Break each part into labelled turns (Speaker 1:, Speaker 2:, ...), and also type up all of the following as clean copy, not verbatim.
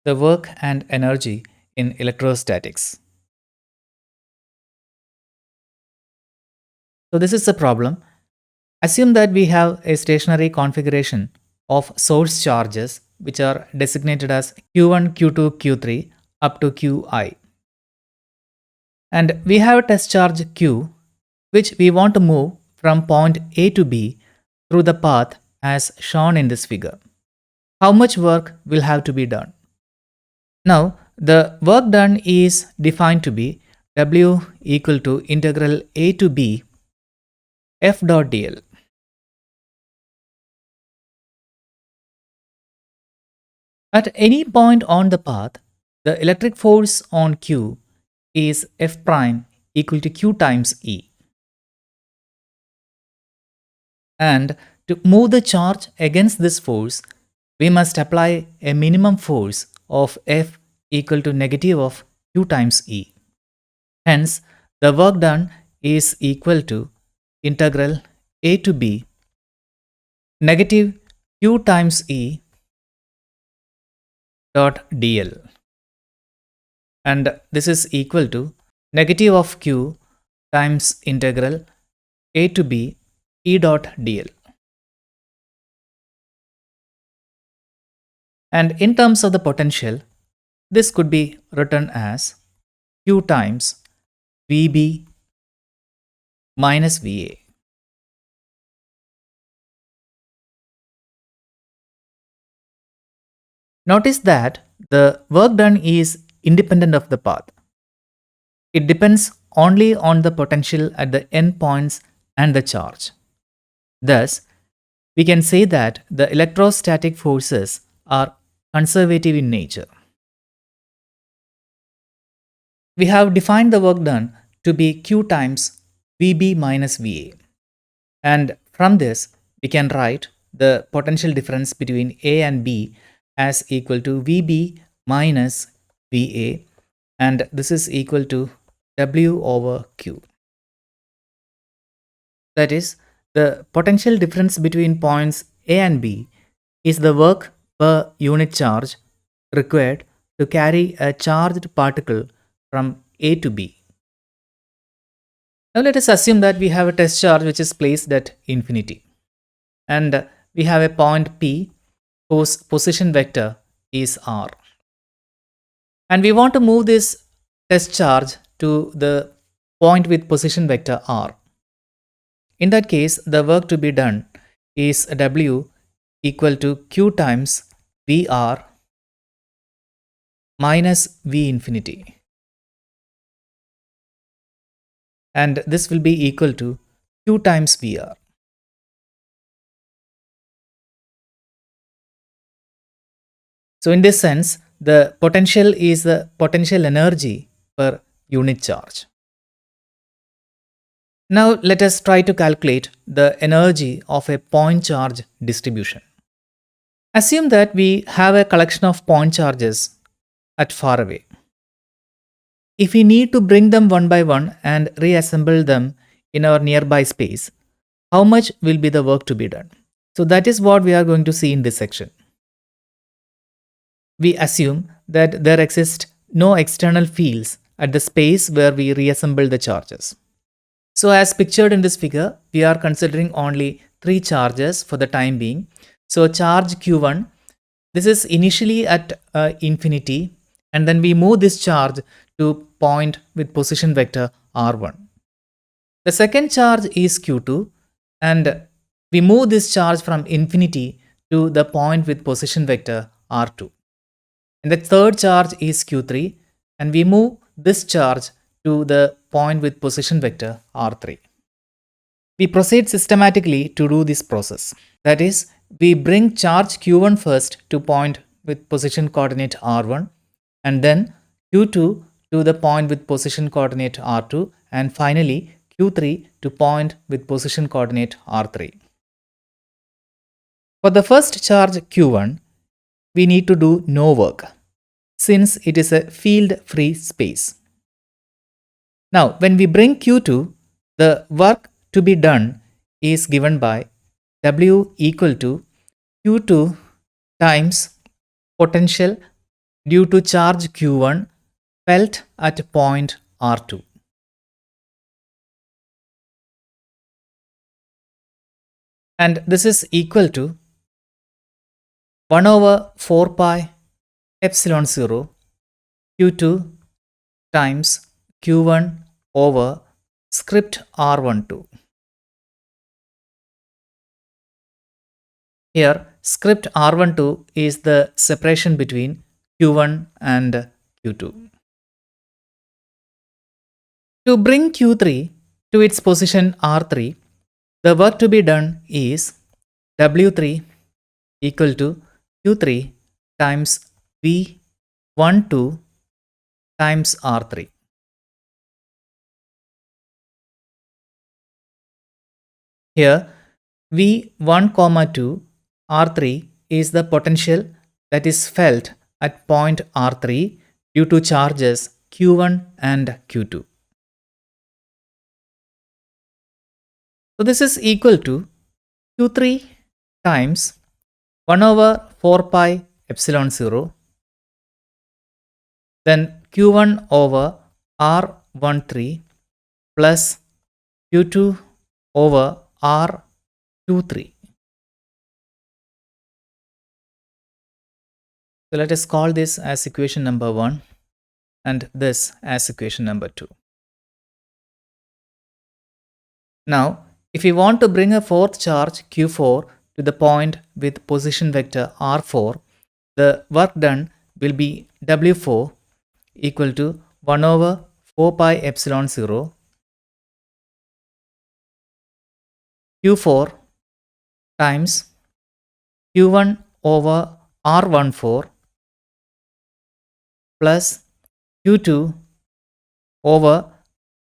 Speaker 1: the work and energy in electrostatics. So this is the problem. Assume that we have a stationary configuration of source charges which are designated as Q1, Q2, Q3 up to Qi. And we have a test charge Q which we want to move from point A to B through the path as shown in this figure. How much work will have to be done? Now, the work done is defined to be W equal to integral A to B F dot dl. At any point on the path, the electric force on Q is F prime equal to Q times E. And to move the charge against this force, we must apply a minimum force of F equal to negative of Q times E. Hence, the work done is equal to integral A to B negative Q times E dot dl. And this is equal to negative of Q times integral A to B E dot dl. And in terms of the potential, this could be written as Q times VB minus VA. Notice that the work done is independent of the path. It depends only on the potential at the endpoints and the charge. Thus, we can say that the electrostatic forces are conservative in nature. We have defined the work done to be Q times VB minus VA. And from this, we can write the potential difference between A and B as equal to VB minus VA, and this is equal to W over Q. That is, the potential difference between points A and B is the work per unit charge required to carry a charged particle from A to B. Now let us assume that we have a test charge which is placed at infinity, and we have a point P whose position vector is R. And we want to move this test charge to the point with position vector R. In that case, the work to be done is W equal to Q times VR minus V infinity. And this will be equal to Q times VR. So in this sense, the potential is the potential energy per unit charge. Now let us try to calculate the energy of a point charge distribution. Assume that we have a collection of point charges at far away. If we need to bring them one by one and reassemble them in our nearby space, how much will be the work to be done? So that is what we are going to see in this section. We assume that there exist no external fields at the space where we reassemble the charges. So as pictured in this figure, we are considering only 3 charges for the time being. So charge Q1, this is initially at infinity, and then we move this charge to point with position vector R1. The second charge is Q2, and we move this charge from infinity to the point with position vector R2. And the third charge is Q3, and we move this charge to the point with position vector R3. We proceed systematically to do this process. That is, we bring charge Q1 first to point with position coordinate R1, and then Q2 to the point with position coordinate R2, and finally Q3 to point with position coordinate R3. For the first charge Q1, we need to do no work since it is a field-free space. Now, when we bring Q2, the work to be done is given by W equal to Q2 times potential due to charge Q1 felt at point R2. And this is equal to 1 over 4 pi epsilon 0 Q2 times Q1 over script R12. Here, script R12 is the separation between Q1 and Q2. To bring Q3 to its position R3, the work to be done is W3 equal to Q3 times V12 times R3. Here, V1, 2 R3 is the potential that is felt at point R3 due to charges Q1 and Q2. So this is equal to Q3 times 1 over 4 pi epsilon 0, then Q1 over R13 plus Q2 over R23. So let us call this as equation number 1 and this as equation number 2. Now, if we want to bring a fourth charge Q4 to the point with position vector R4, the work done will be W4 equal to 1 over 4 pi epsilon 0 Q4 times Q1 over R14 plus Q2 over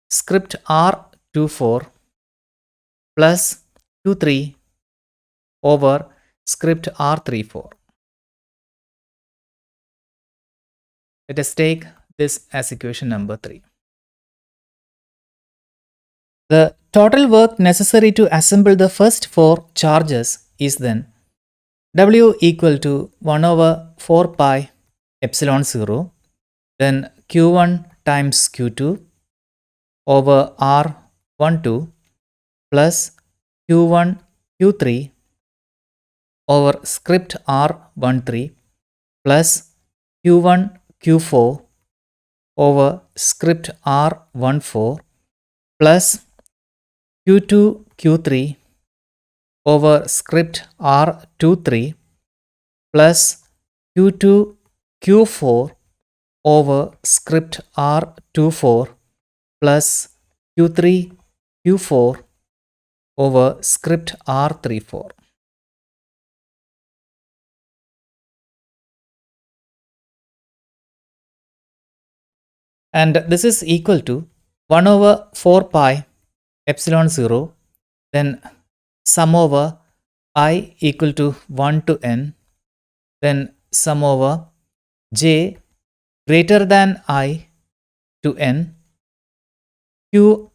Speaker 1: script R24 plus Q3 over script R34. Let us take this as equation number 3. The total work necessary to assemble the first 4 charges is then W equal to 1 over 4 pi epsilon 0, then Q1 times Q2 over R12 plus Q1 Q3 over script R13 plus Q1 Q4 over script R14 plus Q2 Q3 over script R23 plus Q2 Q4 over script R24 plus Q3 Q4 over script R34. And this is equal to 1 over 4 pi epsilon 0, then sum over I equal to 1 to n, then sum over j greater than I to n, q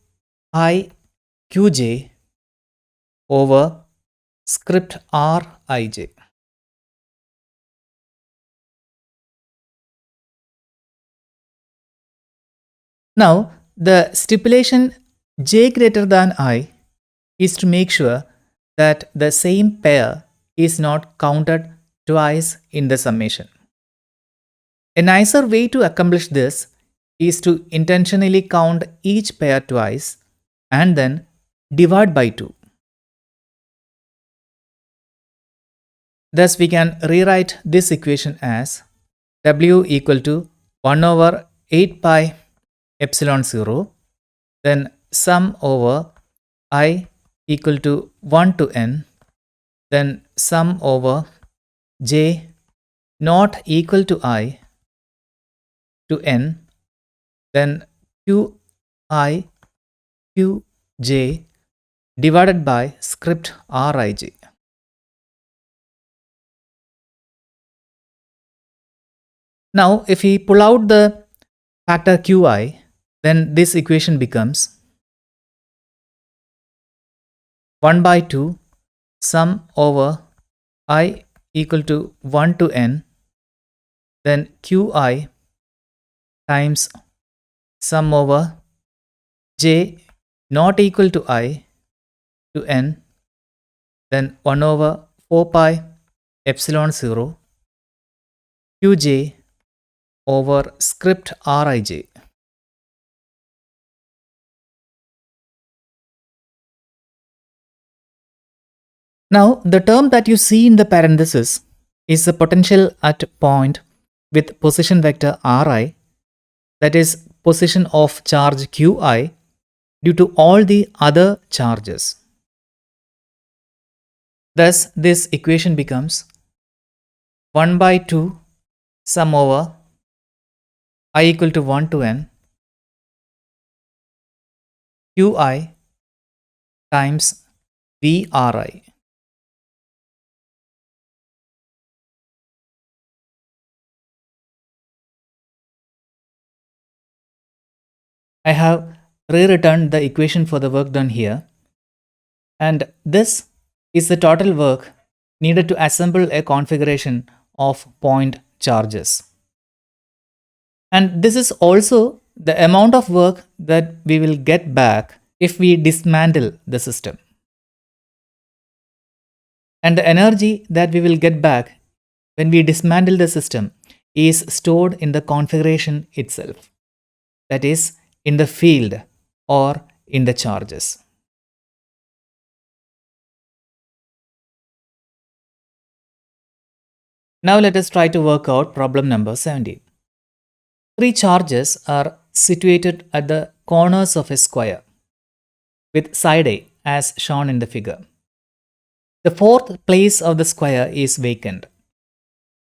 Speaker 1: I qj over script rij. Now, the stipulation j greater than I is to make sure that the same pair is not counted twice in the summation. A nicer way to accomplish this is to intentionally count each pair twice and then divide by 2. Thus, we can rewrite this equation as W equal to 1 over 8 pi epsilon 0, then sum over I equal to 1 to n, then sum over j not equal to I to n, then qi qj divided by script rij. Now, if we pull out the factor qi, then this equation becomes 1 by 2 sum over I equal to 1 to n then Qi times sum over j not equal to I to n, then 1 over 4 pi epsilon 0 Qj over script Rij. Now, the term that you see in the parenthesis is the potential at point with position vector Ri, that is position of charge Qi due to all the other charges. Thus, this equation becomes 1 by 2 sum over I equal to 1 to n Qi times Vri. I have rewritten the equation for the work done here, and this is the total work needed to assemble a configuration of point charges. And this is also the amount of work that we will get back if we dismantle the system. And the energy that we will get back when we dismantle the system is stored in the configuration itself, that is, in the field or in the charges. Now let us try to work out problem number 17. Three charges are situated at the corners of a square with side A as shown in the figure. The fourth place of the square is vacant,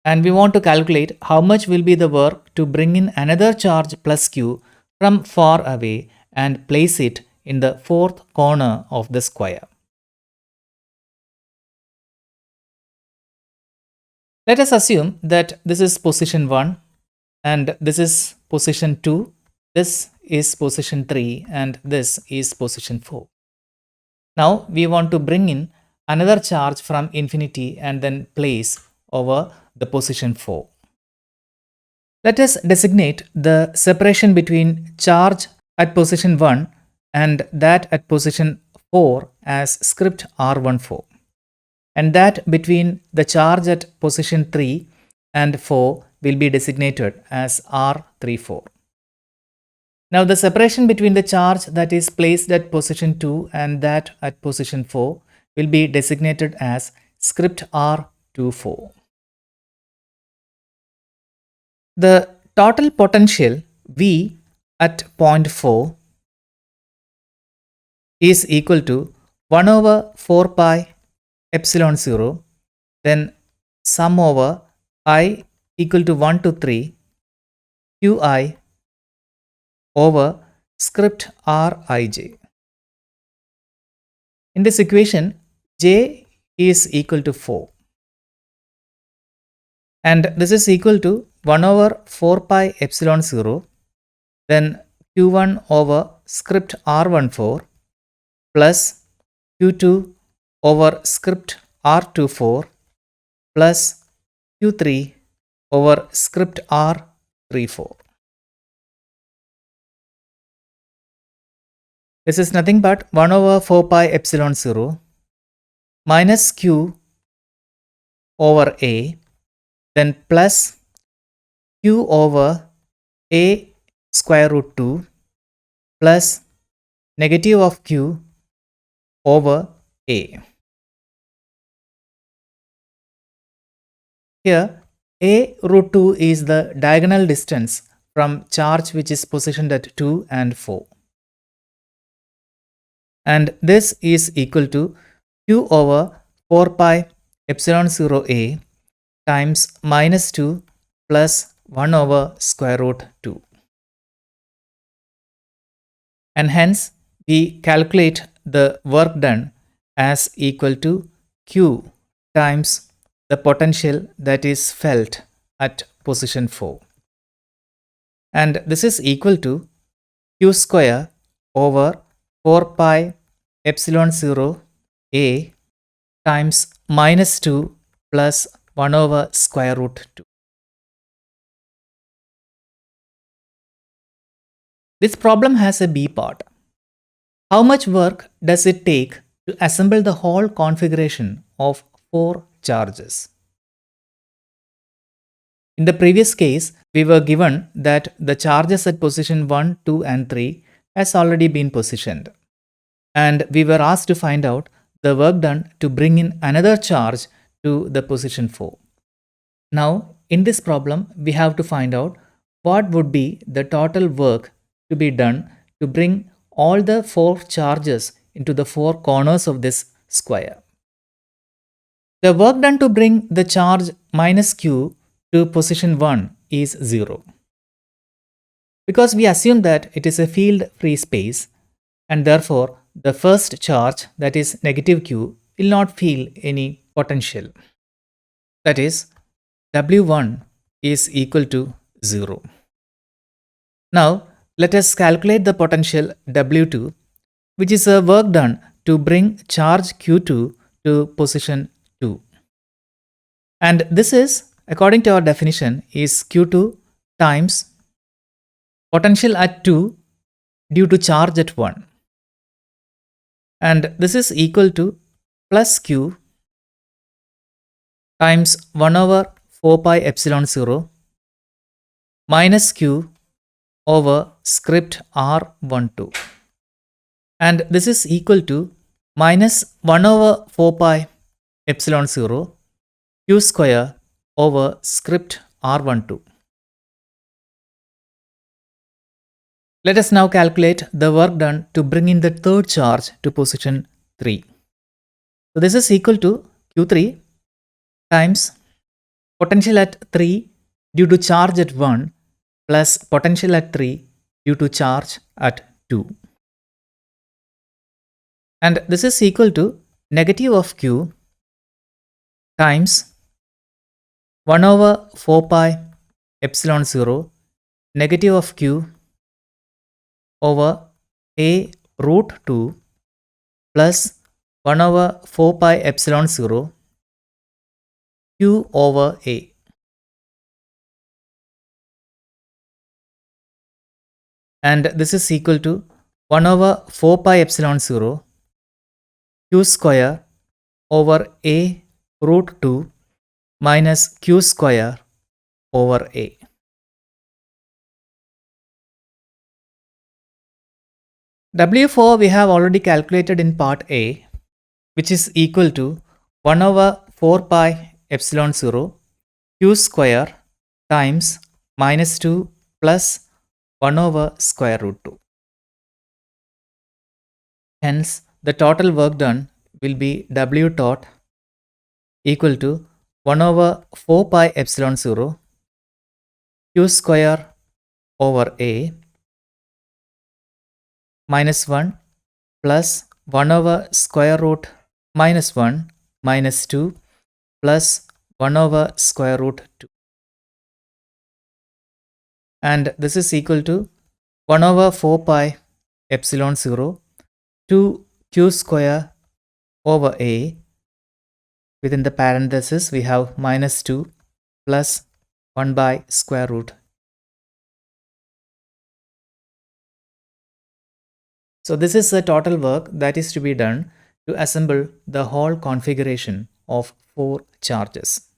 Speaker 1: and we want to calculate how much will be the work to bring in another charge plus q from far away and place it in the fourth corner of the square. Let us assume that this is position 1 and this is position 2, this is position 3 and this is position 4. Now we want to bring in another charge from infinity and then place over the position 4. Let us designate the separation between charge at position 1 and that at position 4 as script R14, and that between the charge at position 3 and 4 will be designated as R34. Now the separation between the charge that is placed at position 2 and that at position 4 will be designated as script R24. The total potential V at point 4 is equal to 1 over 4 pi epsilon 0, then sum over I equal to 1 to 3 Qi over script Rij. In this equation, J is equal to 4. And this is equal to 1 over 4 pi epsilon 0, then Q1 over script R14 plus Q2 over script R24 plus Q3 over script R34. This is nothing but 1 over 4 pi epsilon 0 minus Q over A, then plus Q over A square root 2 plus negative of Q over A. Here A root 2 is the diagonal distance from charge which is positioned at 2 and 4. And this is equal to Q over 4 pi epsilon 0 A times minus 2 plus 1 over square root 2. And hence we calculate the work done as equal to Q times the potential that is felt at position 4. And this is equal to Q square over 4 pi epsilon 0 A times minus 2 plus 1 over square root 2. This problem has a B part. How much work does it take to assemble the whole configuration of 4 charges? In the previous case, we were given that the charges at position 1, 2 and 3 has already been positioned. And we were asked to find out the work done to bring in another charge to the position 4. Now, in this problem, we have to find out what would be the total work to be done to bring all the 4 charges into the 4 corners of this square. The work done to bring the charge minus q to position 1 is 0. Because we assume that it is a field-free space, and therefore the first charge, that is negative q, will not feel any potential. That is, W1 is equal to 0. Now, let us calculate the potential W2, which is a work done to bring charge Q2 to position 2. And this is, according to our definition, is Q2 times potential at 2 due to charge at 1. And this is equal to plus Q times 1 over 4 pi epsilon 0 minus Q over script R12. And this is equal to minus 1 over 4 pi epsilon 0 Q square over script R12. Let us now calculate the work done to bring in the third charge to position 3. So this is equal to Q3 times potential at 3 due to charge at 1 plus potential at 3 due to charge at 2. And this is equal to negative of Q times 1 over 4 pi epsilon 0 negative of Q over A root 2 plus 1 over 4 pi epsilon 0 Q over A. And this is equal to 1 over 4 pi epsilon 0 Q square over A root 2 minus Q square over A. W4 we have already calculated in part A, which is equal to 1 over 4 pi epsilon 0 Q square times minus 2 plus 1 over square root 2. Hence, the total work done will be W dot equal to 1 over 4 pi epsilon 0 Q square over A minus 1 plus 1 over square root minus 1 minus 2 plus 1 over square root 2. And this is equal to 1 over 4 pi epsilon 0 to Q square over A. Within the parenthesis we have minus 2 plus 1 by square root. So this is the total work that is to be done to assemble the whole configuration of 4 charges.